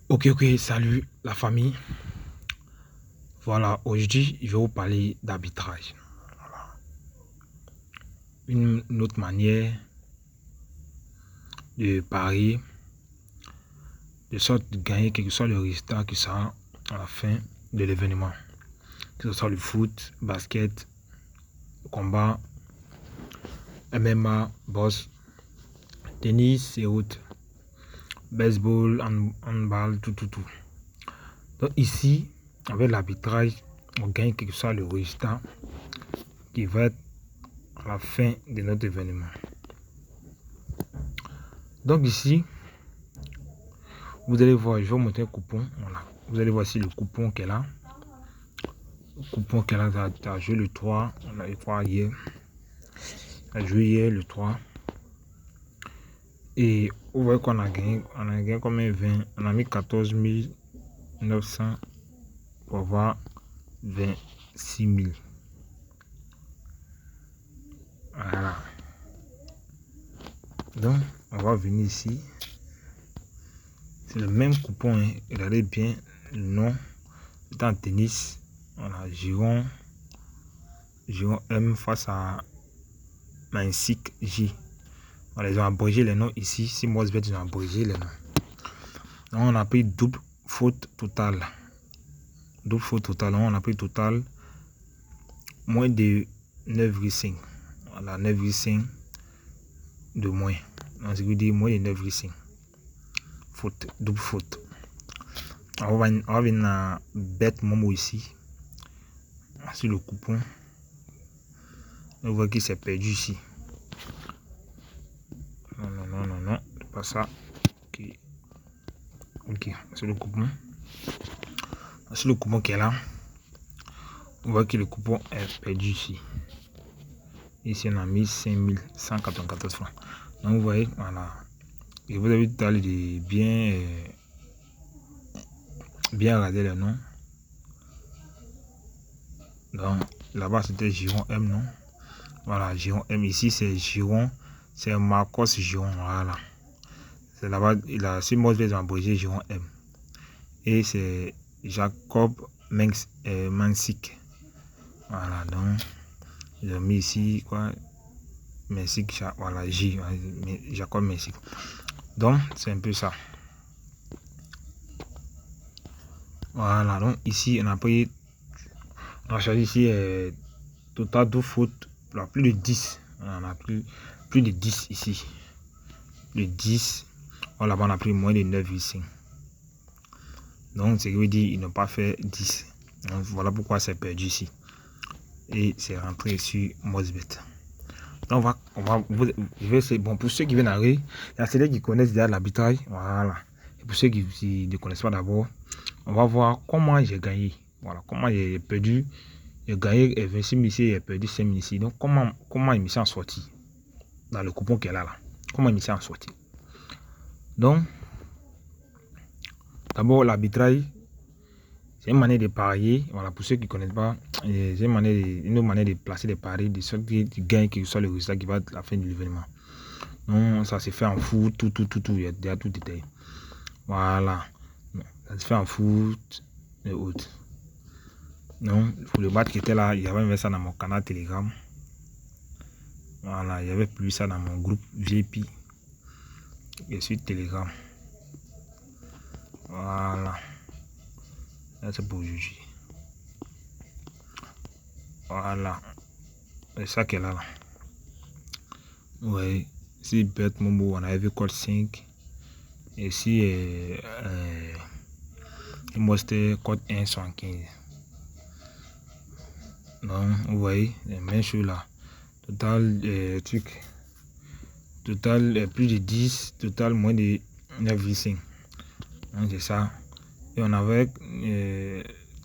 Ok, salut la famille. Voilà, aujourd'hui, je vais vous parler d'arbitrage. Voilà. Une autre manière de parier, de sorte de gagner quel que soit le résultat qui sera à la fin de l'événement. Que ce soit le foot, basket, combat, MMA, boxe, tennis et autres. Baseball, handball, tout. Donc ici, avec l'arbitrage, on gagne quel que soit le résultat qui va être à la fin de notre événement. Donc ici, vous allez voir, je vais vous montrer un coupon. Voilà. Vous allez voir ici le coupon qu'elle a. Le coupon qu'elle a joué le 3. On a joué hier. Elle a joué hier le 3. Et vous voyez qu'on a gagné. On a gagné combien 20. On a mis 14 900 pour avoir 26 000. Voilà. Donc, on va venir ici. C'est le même coupon. Hein. Regardez bien le nom. C'est en tennis. Voilà, Giron M face à Mansik J. Voilà, ils ont abrégé les noms ici. Si Mosbet, ils ont abrégé les noms. Donc, on a pris double faute totale. Double faute totale. Donc, on a pris total moins de 9,5. Voilà, 9,5 de moins. Donc, ce qui veut dire moins de 9,5. Faute, double faute. On va venir à Bet Momo ici. Sur le coupon. On voit qu'il s'est perdu ici. Non, c'est pas ça. Ok, c'est le coupon. C'est le coupon qui est là. On voit que le coupon est perdu ici. Ici, on a mis 5194 francs. Donc, vous voyez, voilà. Et vous avez tout à l'heure de bien regarder le nom. Donc, là-bas, c'était Giron M, non? Voilà, Giron M. Ici, c'est Giron. C'est Marcos Giron. Voilà. C'est là-bas, il a sur Mosbet abrégé Giron M. Et c'est Jacob Mansik. Voilà, donc, ils ont mis ici, quoi? Mansik, voilà, J. Jacob Mansik. Donc, c'est un peu ça. Voilà, donc ici, on a pris. On a choisi ici total de fautes, plus de 10. On a plus de 10 ici. Plus de 10. Là-bas, on a pris moins de 9,5. Donc, ce qui veut dire qu'ils n'ont pas fait 10. Donc, voilà pourquoi c'est perdu ici. Et c'est rentré sur Mosbet. Donc, je vais essayer. Bon, pour ceux qui viennent d'arriver, il y a ceux qui connaissent déjà l'arbitrage. Voilà. Et pour ceux qui ne connaissent pas d'abord, on va voir comment j'ai gagné. Voilà, comment j'ai perdu. J'ai gagné 26 000 ici et j'ai perdu 5 000 ici. Donc, comment il me s'en sorti dans le coupon qu'elle a là. Comment il me s'en sorti. Donc, d'abord, l'arbitrage, c'est une manière de parier. Voilà, pour ceux qui ne connaissent pas, c'est une autre manière de placer des paris, de sorte que tu gagnes quel que soit le résultat qui va être à la fin de l'événement. Donc, ça se fait en foot, tout. Il y a déjà tout détaillé. Voilà. Ça se fait en foot et autres. Donc, pour le match qui était là, il y avait mis ça dans mon canal Telegram. Voilà, il y avait publié ça dans mon groupe VIP. Et sur Telegram. Voilà. Là, c'est pour juger. Voilà. C'est ça qu'elle a là. Oui. Si Bet Momo, on avait vu code 5. Et si moi c'était code 1,75. Donc, vous voyez, les mêmes choses là. Total, total plus de 10, total moins de 9,5. Donc, c'est ça. Et on avait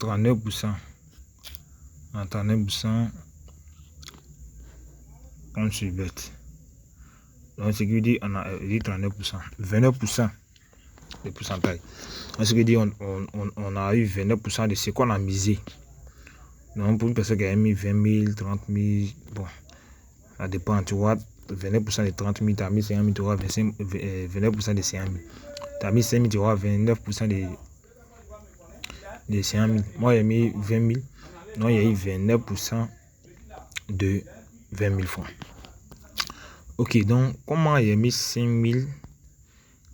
39%. 39% on se bête. Donc, ce qui veut dire on a dit 39%. 29% de pourcentage. Donc, ce qui veut dire on a eu 29% de ce qu'on a misé. Donc, pour une personne qui a mis 20 000, 30 000, bon, ça dépend, tu vois, 29% de 30 000, tu as mis 50 000, tu vois, 29% de 50 000. Tu as mis 5 000, tu auras 29% de 100 000. Moi, j'ai mis 20 000. Donc, il y a eu 29% de 20 000 francs. Ok, donc, comment j'ai mis 5 000?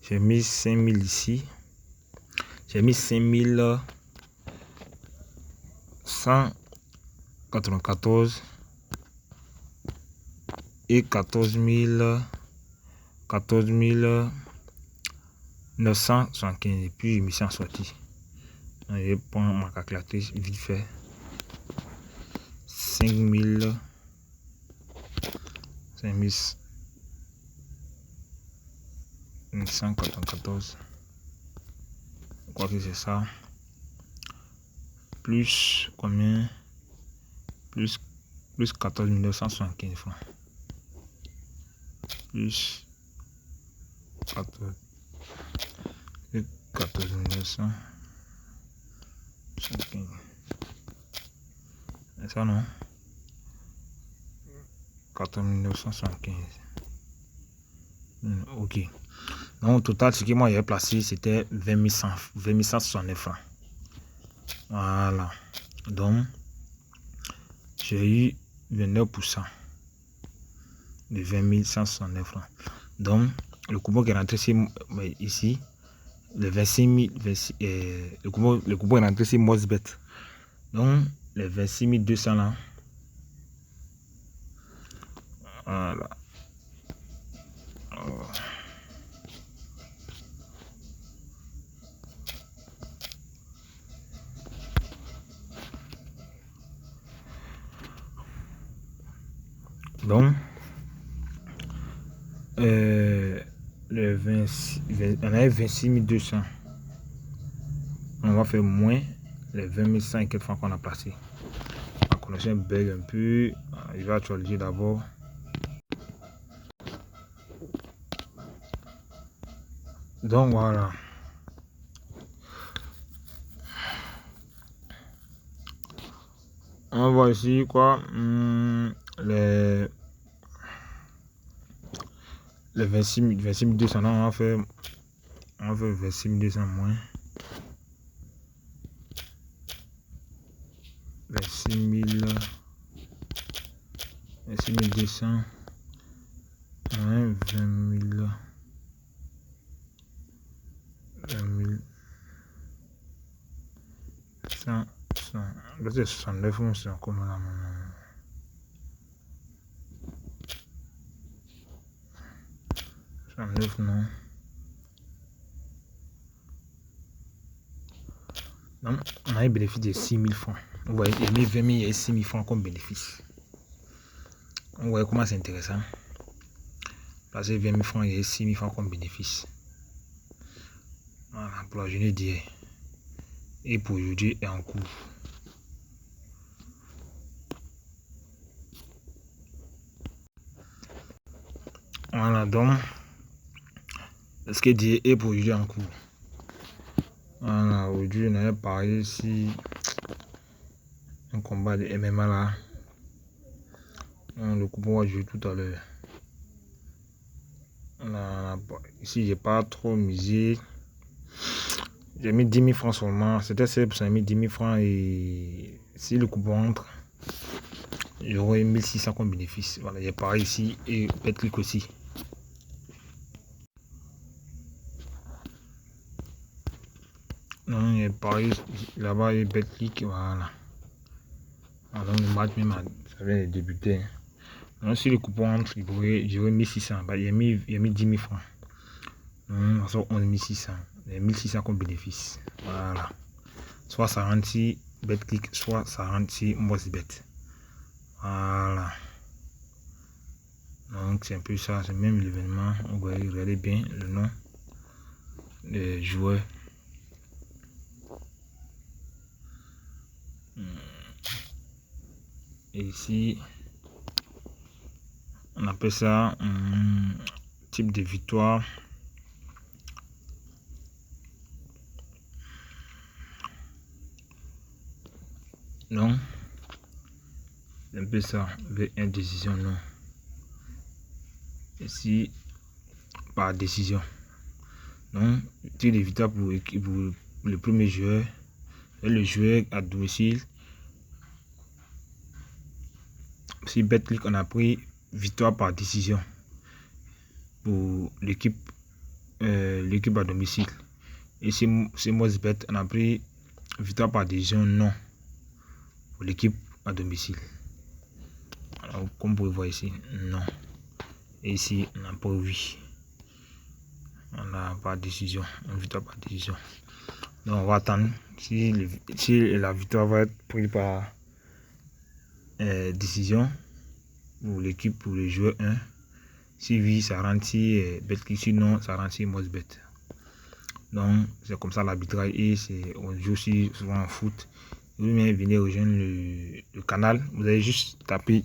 J'ai mis 5 000 ici. J'ai mis 5 194 et 14 975. Et puis, je me suis en sorti. Je prends ma calculatrice vite fait. 5 594. Je crois que c'est ça. Plus combien? Plus 14 975 francs. Plus 14 975. C'est ça, non? 14 975. Ok. Donc, au total, ce que moi j'ai placé, c'était 20 169 francs. Voilà. Donc, j'ai eu 29% de 20 169 francs. Donc, le coupon qui est rentré ici, le 26 000, le coupon est rentré ici, Mosbet. Donc, les 26 200 là. Voilà. Donc, le 26, on avait 26 200. On va faire moins les 20 100 et quelques francs qu'on a placés. La connexion bug un peu. Je vais actualiser d'abord. Donc voilà. On va voir ici quoi. Les 26 200, on va faire 26 200 moins 26 200 moins 20 000 100. Là c'est 69, c'est comme là. 69 non. Donc, on a un bénéfice de 6 000 francs. Vous voyez, il y a mis 20 000 et 6 000 francs comme bénéfice. Vous voyez comment c'est intéressant. Placer 20 000 francs et 6 000 francs comme bénéfice. Voilà, pour la journée d'hier. Et pour aujourd'hui est en cours. Voilà, donc, ce qui est dit et pour aujourd'hui en cours. Voilà, aujourd'hui on avait parlé ici un combat de MMA là. Le coupon va jouer tout à l'heure. Ici j'ai pas trop misé. J'ai mis 10 000 francs seulement. C'était celle j'ai mis 10 000 francs et si le coupon entre, j'aurai 1600 comme bénéfice. Voilà, j'ai pareil ici et Betclic aussi. Non, il est pareil là-bas et Betclic, voilà. Alors le match même, ça vient de débuter. Donc si le coupon entre, j'aurai 1600. Bah, il y a mis 10 000 francs. Donc, ça 11 600. Il y a 1600 comme bénéfice. Voilà. Soit ça rentre ici, Betclic, soit ça rentre ici, Mosbet. Voilà. Donc c'est un peu ça, c'est même l'événement. Vous voyez, regardez bien le nom des joueurs. Et ici, on appelle ça type de victoire. Non, c'est un peu ça, V1 décision, non. Ici, par décision. Donc, tir de victoire pour le premier joueur. Et le joueur à domicile. Si Betclic, on a pris victoire par décision pour l'équipe à domicile. Et si Mosbet, on a pris victoire par décision non pour l'équipe à domicile. Alors, comme vous pouvez voir ici, non. Et ici, on a pas oui. On a pas décision, une victoire par décision. Donc, on va attendre si la victoire va être prise par décision pour l'équipe, pour le joueur 1. Si oui, ça rentre si Betclic, sinon ça rentre si Mosbet. Donc, c'est comme ça l'arbitrage et on joue aussi souvent en foot. Vous venez rejoindre le canal. Vous allez juste taper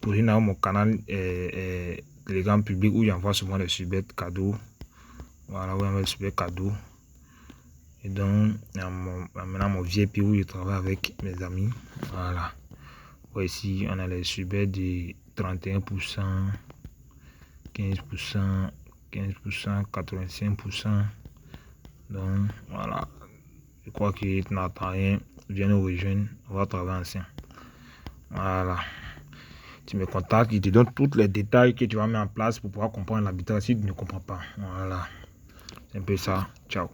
pour une mon canal Telegram public où j'envoie souvent les subets cadeaux. Voilà, où j'envoie les subets cadeaux. Et donc, maintenant mon VIP où je travaille avec mes amis. Voilà. Ici, on a les subets de 31%, 15%, 85%. Donc, voilà. Je crois que tu n'attends rien. Viens nous rejoindre. On va travailler ensemble. Voilà. Tu me contactes, je te donne tous les détails que tu vas mettre en place pour pouvoir comprendre l'arbitrage si tu ne comprends pas. Voilà. C'est un peu ça. Ciao.